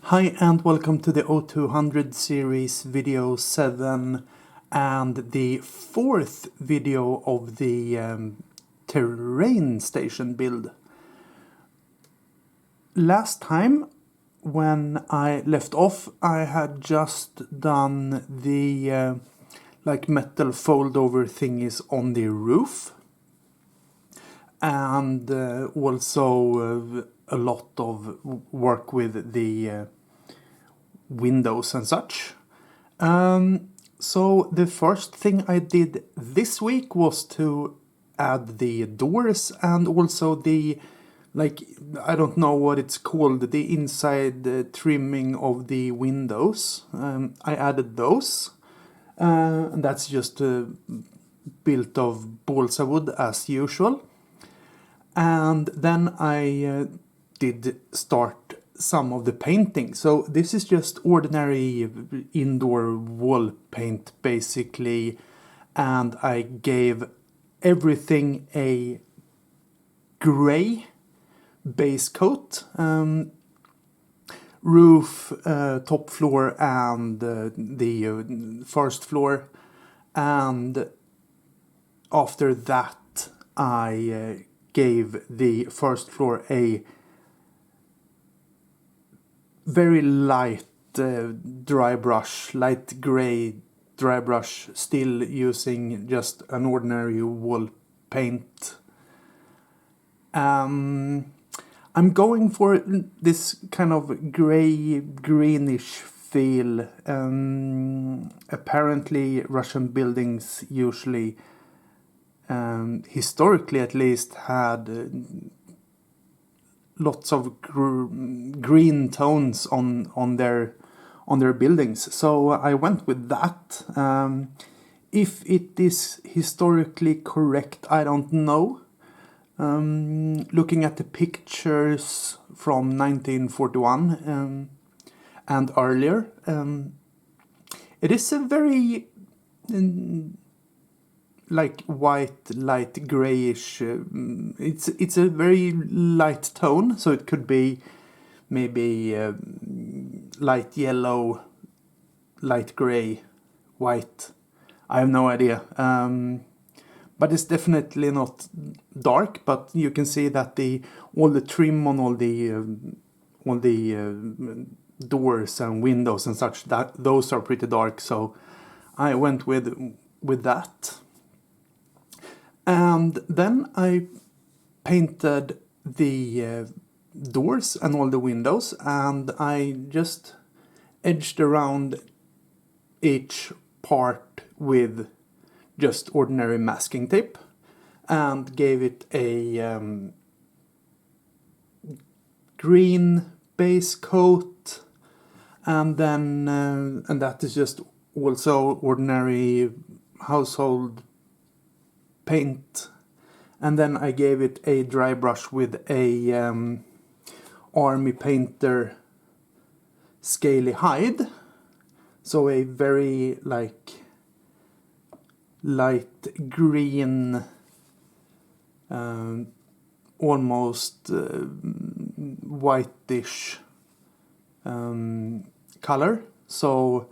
Hi and welcome to the 0200 series video 7 and the fourth video of the terrain station build. Last time when I left off I had just done the metal fold over thingies on the roof and also a lot of work with the windows and such. So the first thing I did this week was to add the doors and also the, I don't know what it's called, the inside trimming of the windows. I added those. And that's just built of balsa wood as usual. And then I did start some of the painting. So this is just ordinary indoor wall paint basically, and I gave everything a gray base coat, roof, top floor and the first floor, and after that I gave the first floor a very light dry brush, light gray dry brush, still using just an ordinary wall paint. I'm going for this kind of gray greenish feel. Apparently Russian buildings usually, historically at least, had lots of green tones on their buildings, so I went with that. If it is historically correct, I don't know. Looking at the pictures from 1941 and earlier, it is a very white, light grayish. It's a very light tone, so it could be maybe light yellow, light gray, white. I have no idea. But it's definitely not dark. But you can see that all the trim on all the doors and windows and such, that those are pretty dark. So I went with that. And then I painted the doors and all the windows, and I just edged around each part with just ordinary masking tape and gave it a green base coat, and then and that is just also ordinary household paint. And then I gave it a dry brush with a Army Painter scaly hide, so a very light green, almost whitish color. So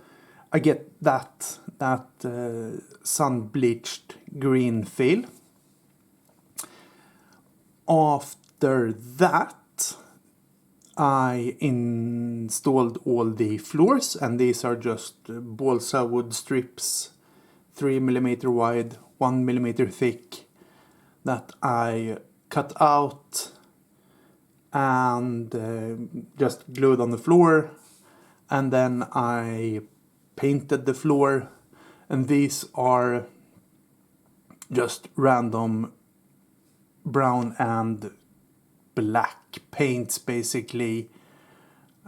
I get that sun-bleached green feel. After that, I installed all the floors, and these are just balsa wood strips, 3mm wide, 1mm thick, that I cut out and just glued on the floor, and then I painted the floor. And these are just random brown and black paints basically.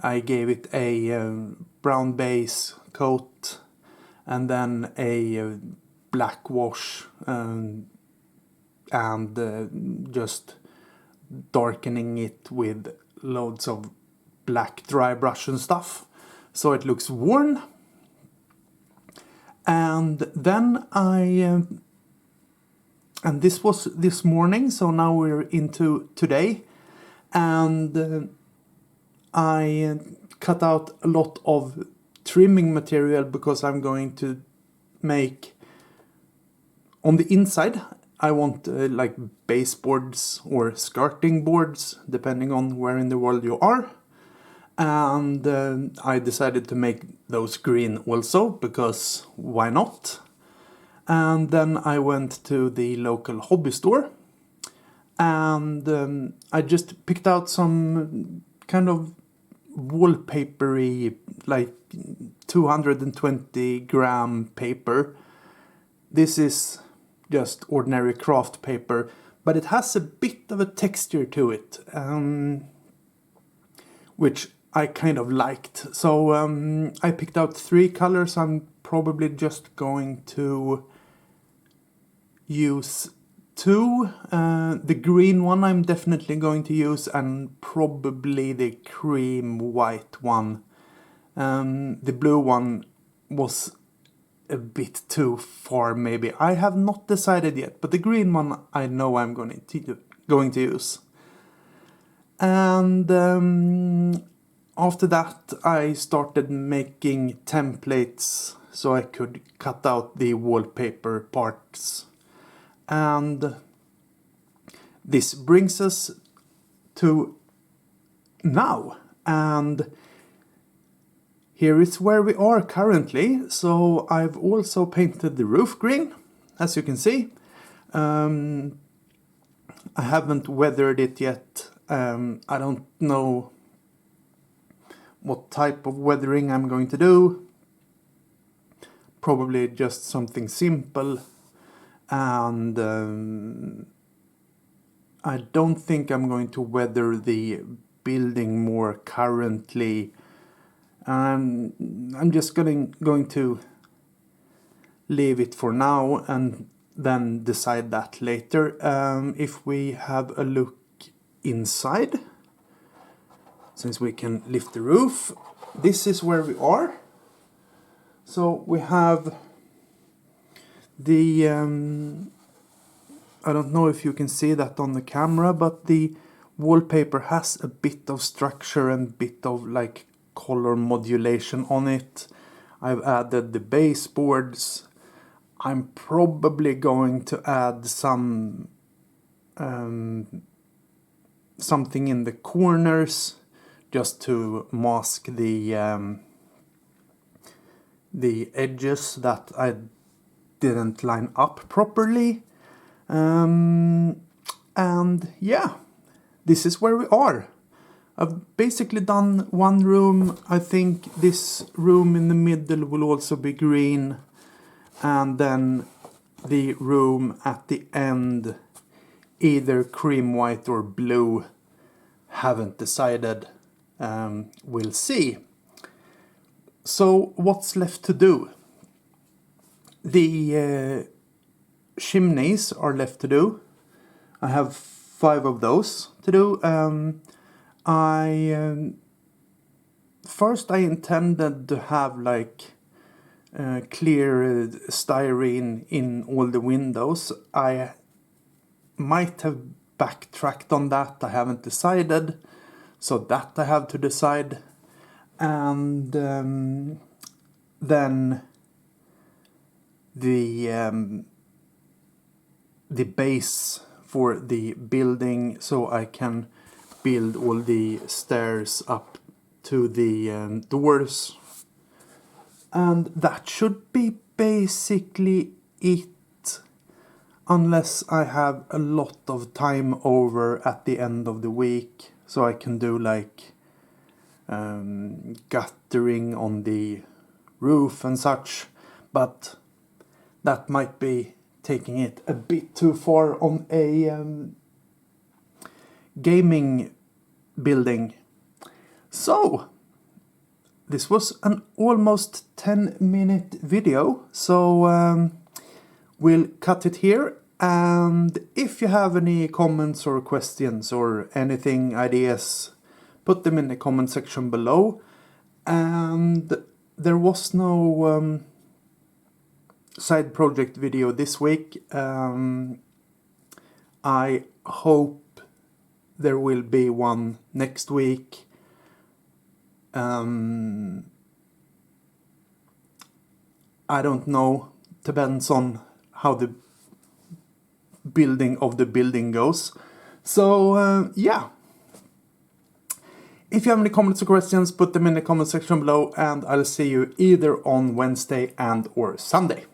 I gave it a brown base coat and then a black wash, and just darkening it with loads of black dry brush and stuff, so it looks worn. And then and this was this morning, so now we're into today, and I cut out a lot of trimming material because I'm going to make on the inside. I want like baseboards or skirting boards, depending on where in the world you are. And I decided to make those green also, because why not? And then I went to the local hobby store, and I just picked out some kind of wallpapery, like 220 gram paper. This is just ordinary craft paper, but it has a bit of a texture to it, which I kind of liked. So I picked out 3 colors. I'm probably just going to use 2. The green one I'm definitely going to use, and probably the cream white one. The blue one was a bit too far, maybe. I have not decided yet, but the green one I know I'm going to use. And after that I started making templates so I could cut out the wallpaper parts. And this brings us to now, and here is where we are currently. So I've also painted the roof green, as you can see. I haven't weathered it yet. I don't know what type of weathering I'm going to do. Probably just something simple. And I don't think I'm going to weather the building more currently. I'm just going to leave it for now and then decide that later. If we have a look inside, since we can lift the roof, this is where we are. So we have the I don't know if you can see that on the camera, but the wallpaper has a bit of structure and bit of like color modulation on it. I've added the baseboards. I'm probably going to add some something in the corners just to mask the edges that I didn't line up properly. And yeah, this is where we are. I've basically done one room. I think this room in the middle will also be green, and then the room at the end either cream white or blue. Haven't decided. We'll see. So what's left to do? The chimneys are left to do. I have 5 of those to do. First I intended to have like clear styrene in all the windows. I might have backtracked on that. I haven't decided, so that I have to decide. And then the base for the building, so I can build all the stairs up to the doors. And that should be basically it, unless I have a lot of time over at the end of the week, so I can do like guttering on the roof and such. But that might be taking it a bit too far on a gaming building. So this was an almost 10-minute video, so we'll cut it here. And if you have any comments or questions or anything, ideas, put them in the comment section below. And there was no side project video this week. I hope there will be one next week. I don't know. Depends on how the building of the building goes. So, yeah. If you have any comments or questions, put them in the comment section below, and I'll see you either on Wednesday and or Sunday.